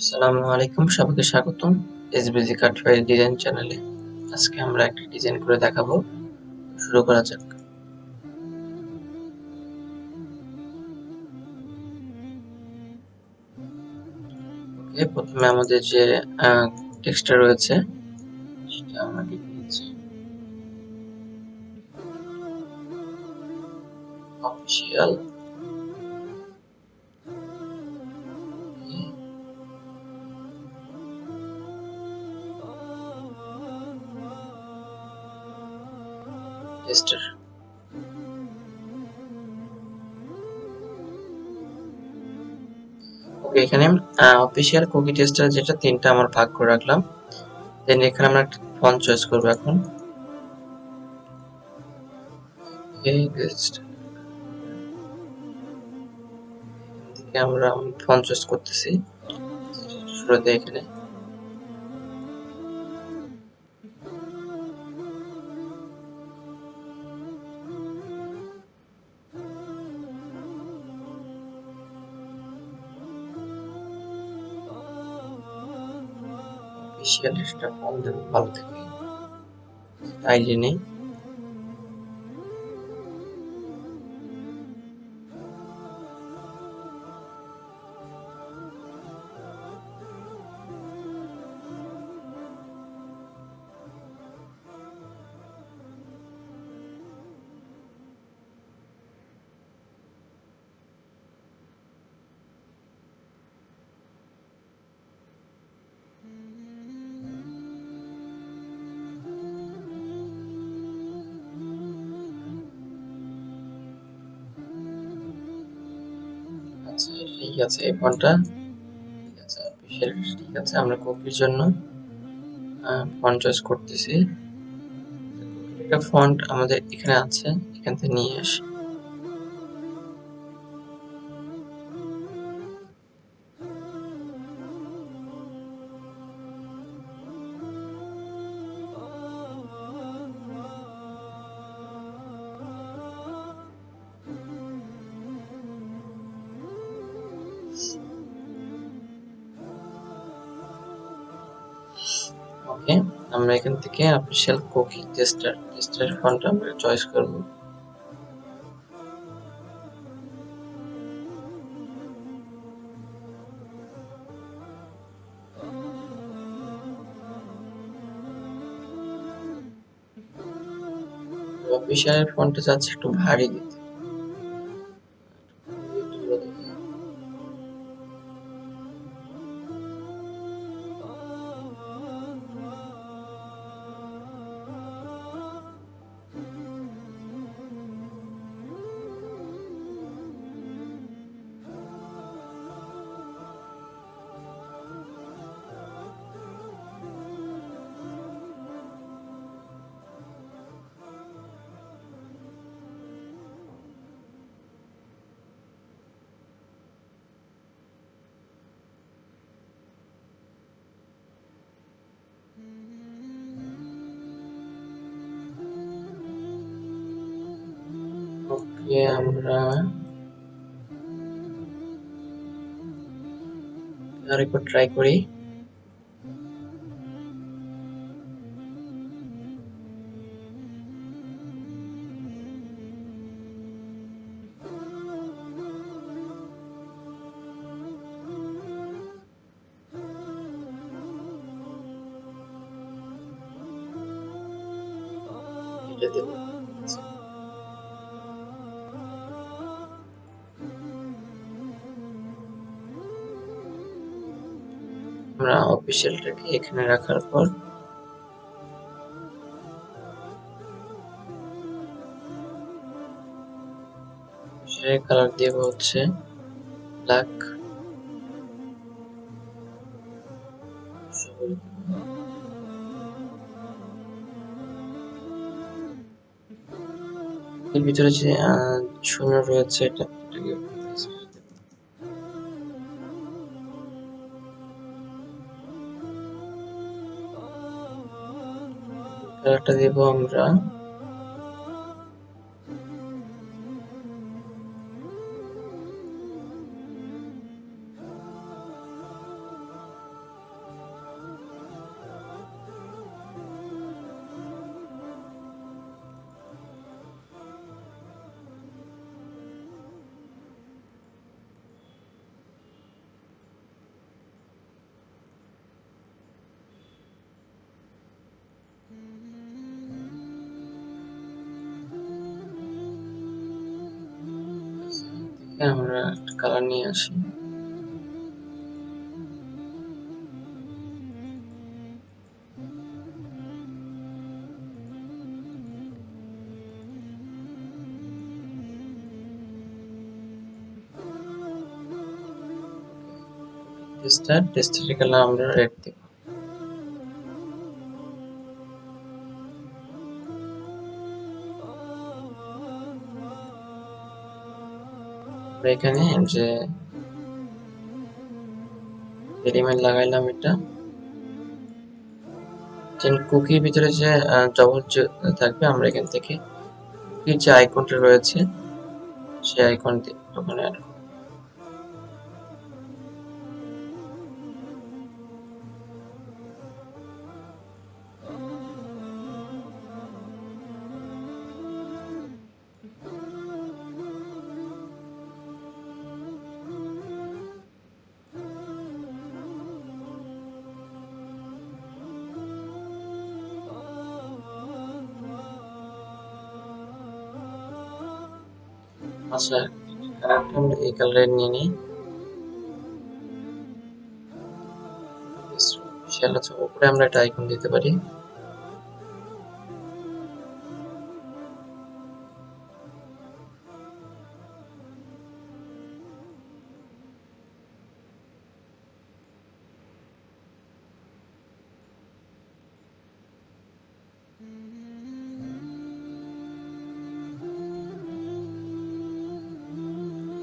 আসসালামু আলাইকুম, সবাইকে স্বাগতম SVG Cut File ডিজাইন চ্যানেলে। আজকে আমরা একটা ডিজাইন করে দেখাবো। শুরু করা যাক। ওকে, প্রথমে আমাদের যে টেক্সটটা রয়েছে সেটা আমরা লিখে নিচ্ছি। Official tester. ওকে, এখানে অফিশিয়াল কুকি টেস্টার যেটা তিনটা আমার ভাগ করে রাখলাম। দেন এখানে আমরা একটা ফন্ট চয়েস করব এখন। আমরা ফন্ট চয়েস করতেছি শুরুতে এখানে। অফিশিয়াল একটা ফন্ট দেব ভালো থেকে, আইডি নেই। আচ্ছা, ঠিক আছে, এই ফন্টটা ঠিক আছে। অফিশিয়াল ঠিক আছে। আমরা কপির জন্য ফন্ট চয়েস করতেছি। একটা ফন্ট আমাদের এখানে আছে, এখান থেকে নিয়ে আসি। ওকে, আমরা এখান থেকে অফিশিয়াল কুকি টেস্টার ফন্ট আমরা চয়েস করব। অফিশিয়াল ফন্টটা চাচ্ছি একটু ভারী দিতে। ওকে, আমরা আরেকবার ট্রাই করি। এটা দেব। আমরা অফিশিয়ালটাকে এখানে রাখার পর কালার দেব হচ্ছে ব্ল্যাক। এর ভিতরে যে শূন্য রয়েছে এটাকে কালারটা দেব আমরা আমরা কালার নিয়ে আসি। টেস্টের কালার আমরা রেড দেব। এখানে যে এলিমেন্ট লাগাইলাম, এটা কুকির ভিতরে যে জবর থাকবে, আমরা এখান থেকে কুকির যে আইকনটা রয়েছে সেই আইকন ওখানে অ্যাড করব। আচ্ছা, আমরা এই কালারে নিয়ে নিই। উপরে আমরা একটা আইকন দিতে পারি।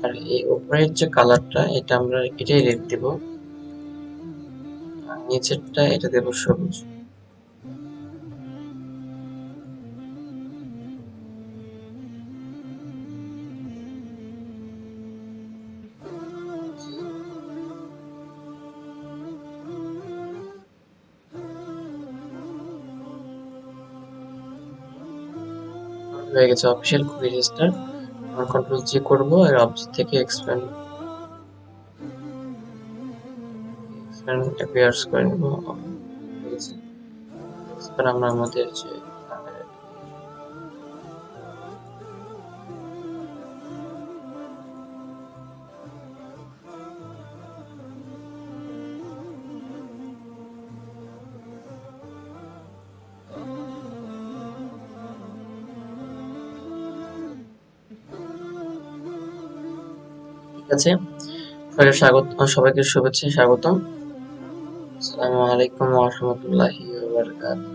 আর এই উপরের যে কালারটা, এটা আমরা এটাই রেড দেব, আর নিচেরটা এটা দেব সবুজ। হয়ে গেছে অফিসিয়াল কুকি রেজিস্টার। আমরা কন্ট্রোল জি করব, আর অবজেক্ট থেকে এক্সপ্যান্ড অ্যাপিয়ার্স করে নেব। ঠিক আছে, এবার আমরা আমাদের যে ঠিক আছে, সবাইকে শুভেচ্ছা, স্বাগতম। আসসালামু আলাইকুম ওয়া রাহমাতুল্লাহি ওয়া বারাকাতুহু।